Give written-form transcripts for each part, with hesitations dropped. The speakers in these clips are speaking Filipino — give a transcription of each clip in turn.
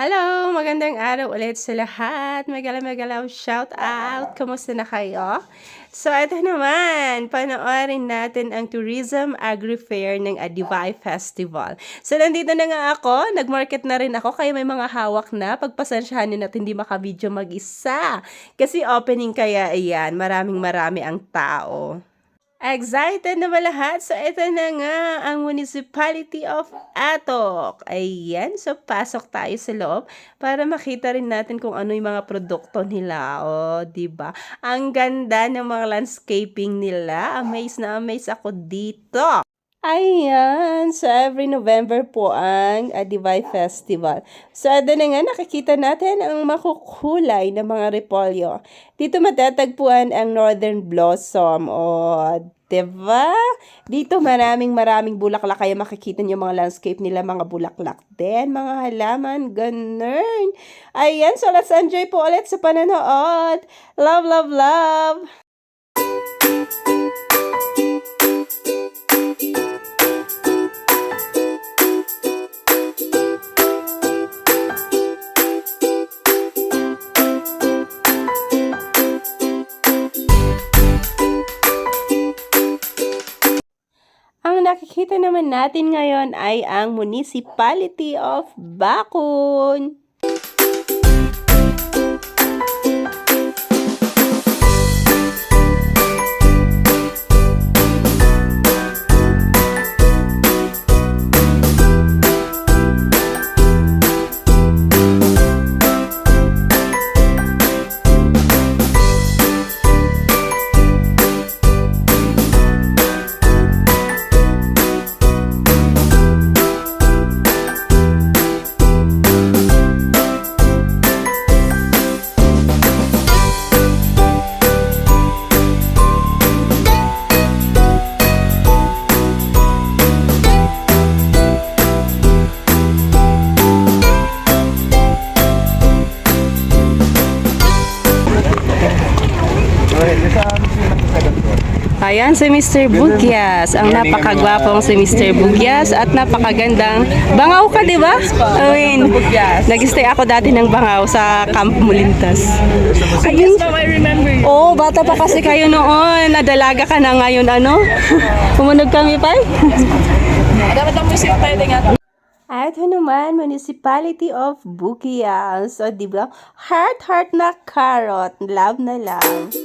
Hello! Magandang araw ulit sa lahat. Magalaw shout out. Kamusta na kayo? So, ito naman. Panoorin natin ang Tourism Agri-Fair ng Adivay Festival. So, nandito na nga ako. Nag-market na rin ako. Kaya may mga hawak na. Pagpasensyahan nyo na't hindi maka-video mag-isa. Kasi opening kaya ayan. Marami ang tao. Excited na ba lahat? So, ito na nga ang Municipality of Atok. Ayan. So, pasok tayo sa loob para makita rin natin kung ano yung mga produkto nila. O, diba? Ang ganda ng mga landscaping nila. Amaze na amaze ako dito. Ayan, so every November po ang Adivay Festival. So, ada na nga nakikita natin ang makukulay na mga repolyo. Dito matatagpuan ang Northern Blossom. O, diba? Dito maraming bulaklak. Kaya makikita niyo mga landscape nila, mga bulaklak din, mga halaman, ganun. Ayan, so let's enjoy po ulit sa panonood. Love, love, love! Ang nakikita naman natin ngayon ay ang Municipality of Bacon. Ayan si Mr. Bugyas, ang napakagwapong si Mr. Bugyas at napakagandang Bangaw ka, di ba? I mean, nag-stay ako dati ng Bangaw sa Camp Mulintas. I guess now I remember you. Oh, bata pa kasi kayo noon. Nadalaga ka na ngayon, ano? Pumunog kami pa? Dapat ang museum tayo nga. At ito naman, Municipality of Bugyas. So, di ba? Heart na carrot. Love na love.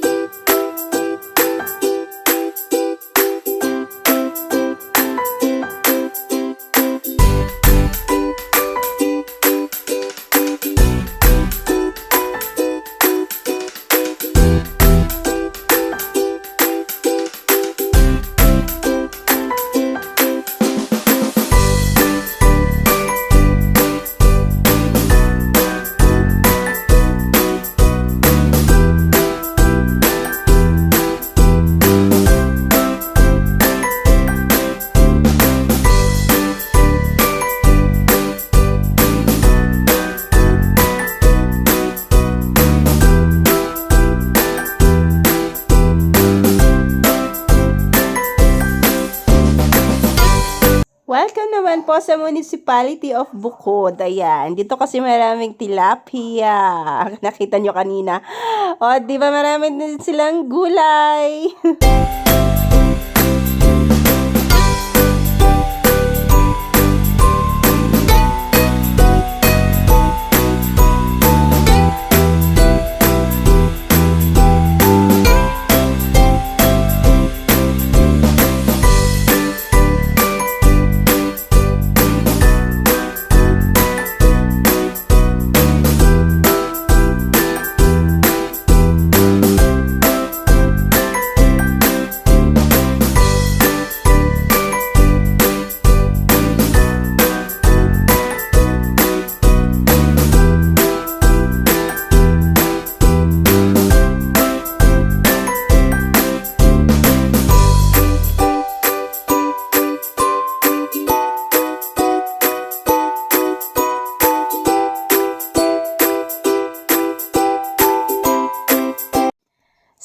Welcome naman po sa Municipality of Bukod. Ayan, dito kasi maraming tilapia. Nakita nyo kanina. O, di ba maraming din silang gulay?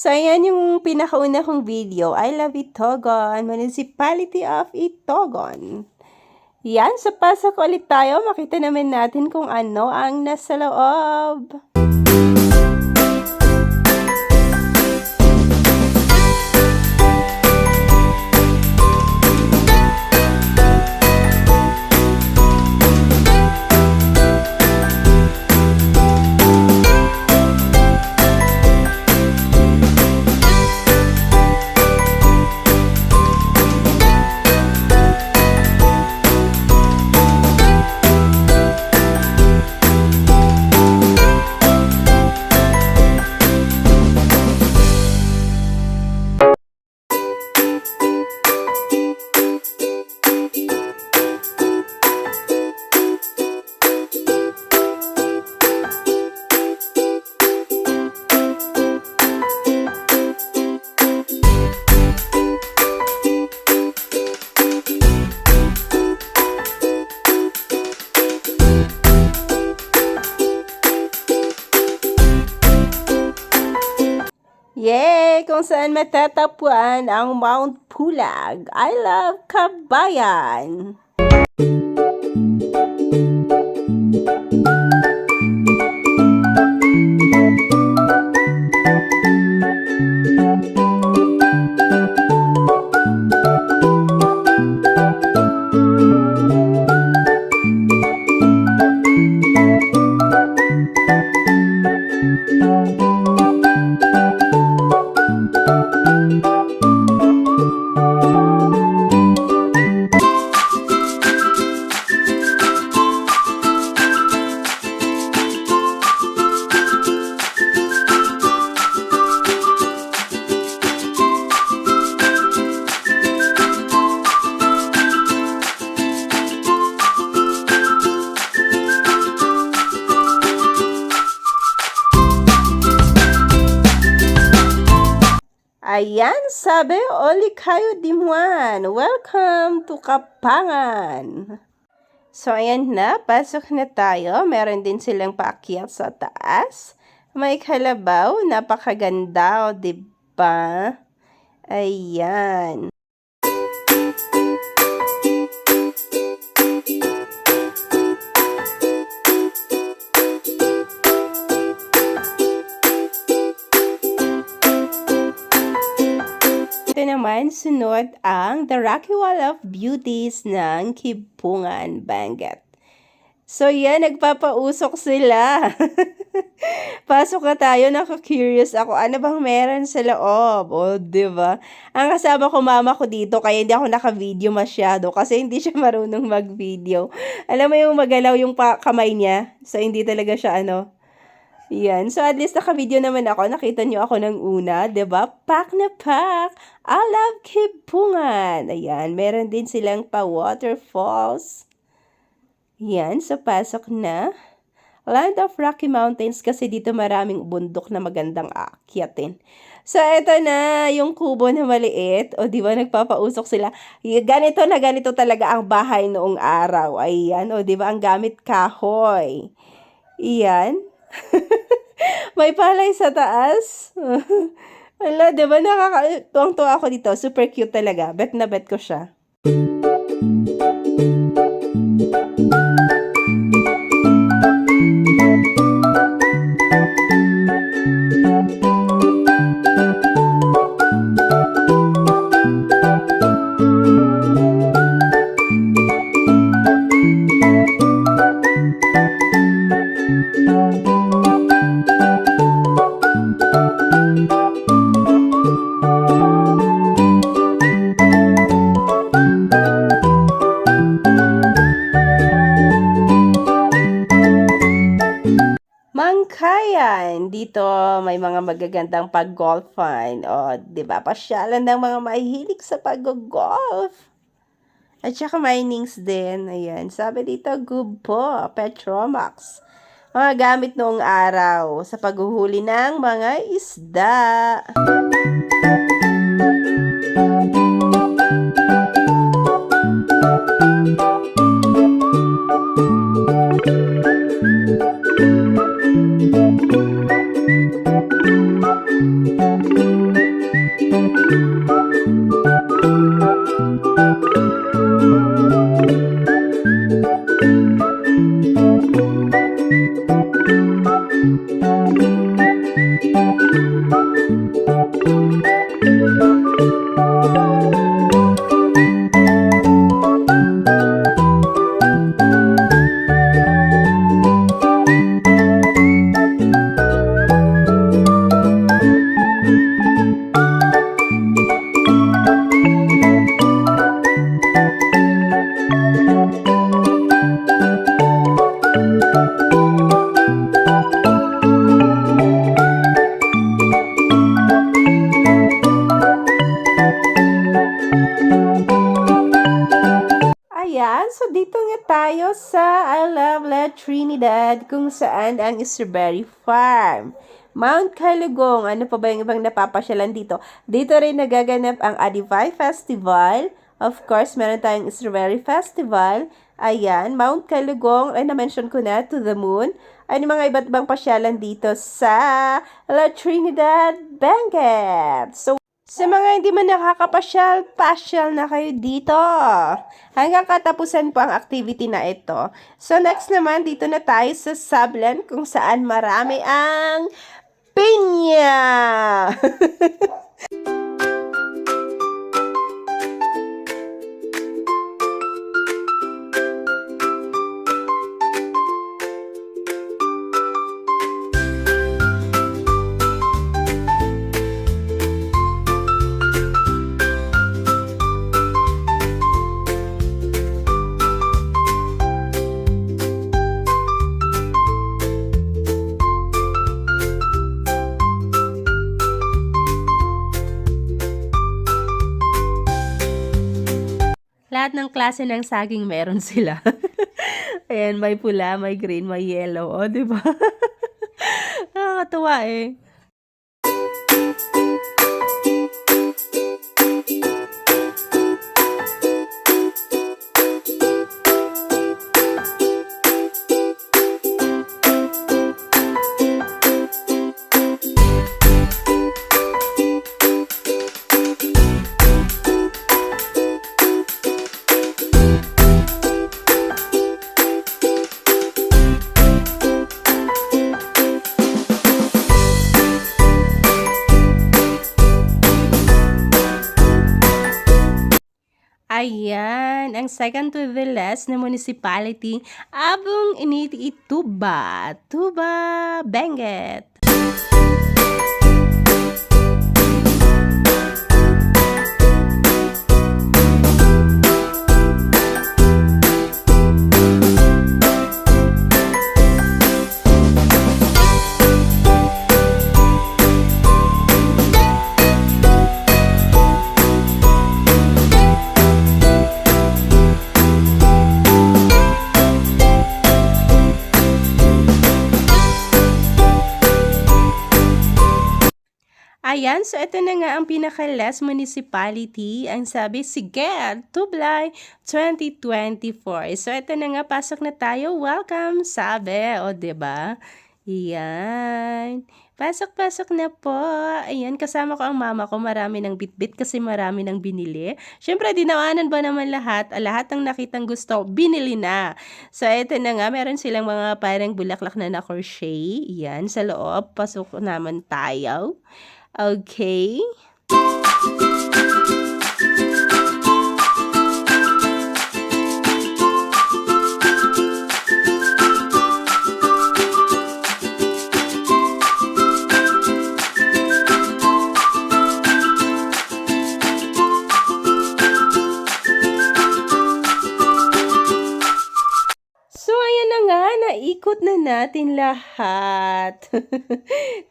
So, ayan yung pinakauna kong video. I love Itogon, Municipality of Itogon. Yan, sa pasok ulit tayo, makita naman natin kung ano ang nasa loob. Yay! Kung saan matatapwan ang Mount Pulag. I love Kabayan! Ayan, sabi, oli kayo dimuan. Welcome to Kapangan. So, ayan na, pasok na tayo. Meron din silang paakyat sa taas. May kalabaw, napakaganda, o, diba? Ayan. Ito naman, sunod ang The Rocky Wall of Beauties ng Kibungan, Benguet. So, yan, nagpapausok sila. Pasok na tayo, naka-curious ako, ano bang meron sa loob? O, diba? Ang kasama ko, mama ko dito, kaya hindi ako naka-video masyado, kasi hindi siya marunong mag-video. Alam mo yung magalaw yung kamay niya, so hindi talaga siya, yan. So, at least naka-video naman ako. Nakita nyo ako ng una, diba? Pack na pack! I love Kibungan! Ayan, meron din silang pa-waterfalls. Yan, so pasok na. Land of Rocky Mountains kasi dito maraming bundok na magandang aakyatin. So, eto na yung kubo na maliit. O, di ba, nagpapausok sila. Ganito na ganito talaga ang bahay noong araw. Ayan, o, di ba, ang gamit kahoy. Iyan. May palay sa taas. Ala, di ba, nakakatuwang-tuwa ako dito. Super cute talaga. Bet na bet ko siya. Mangkayan. Dito may mga magagandang pag-golfan. O, di ba? Pasyalan ng mga mahihilig sa pag-golf. At saka minings din. Ayan. Sabi dito, Gubo, Petromax. Mga gamit noong araw sa paghuhuli ng mga isda. Ayan, so dito nga tayo sa I Love La Trinidad kung saan ang Strawberry Farm. Mount Calugong, ano pa ba yung ibang napapasyalan dito? Dito rin nagaganap ang Adivay Festival. Of course, meron tayong Strawberry Festival. Ayan, Mount Calugong, ay na-mention ko na, To the Moon. Ano mga iba't ibang pasyalan dito sa La Trinidad Benguet. So, sa mga hindi man nakakapasyal, pasyal na kayo dito. Hanggang katapusan po ang activity na ito. So next naman, dito na tayo sa Sablan kung saan marami ang pinya. Lahat ng klase ng saging meron sila. Ayan, may pula, may green, may yellow. O, diba? Nakakatuwa eh. Ayan, ang second to the last na municipality, Abong Initi Tuba, Benguet. Ayan, so ito na nga ang pinaka-last municipality. Ang sabi, Siget, Tublay, 2024. So ito na nga, pasok na tayo. Welcome, sabi. O, diba? Ayan. Pasok-pasok na po. Ayan, kasama ko ang mama ko. Marami ng bitbit kasi marami ng binili. Siyempre, dinawanan ba naman lahat? Lahat ng nakitang gusto, binili na. So, ito na nga. Meron silang mga parang bulaklak na crochet. Ayan, sa loob. Pasok naman tayo. Okay. Naikot na natin lahat.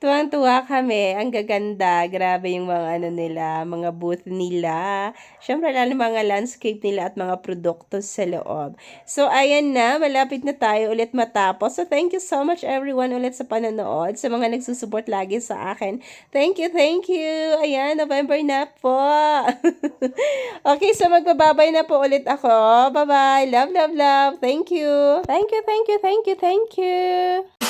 Tuwang-tuwa kami. Ang gaganda. Grabe yung mga ano nila, mga booth nila. Siyempre, lalo mga landscape nila at mga produkto sa loob. So, ayan na. Malapit na tayo ulit matapos. So, thank you so much everyone ulit sa panonood. Sa mga nagsusupport lagi sa akin. Thank you, thank you. Ayan, November na po. Okay, so magbababay na po ulit ako. Bye-bye. Love, love, love. Thank you. Thank you, thank you, thank you, thank you.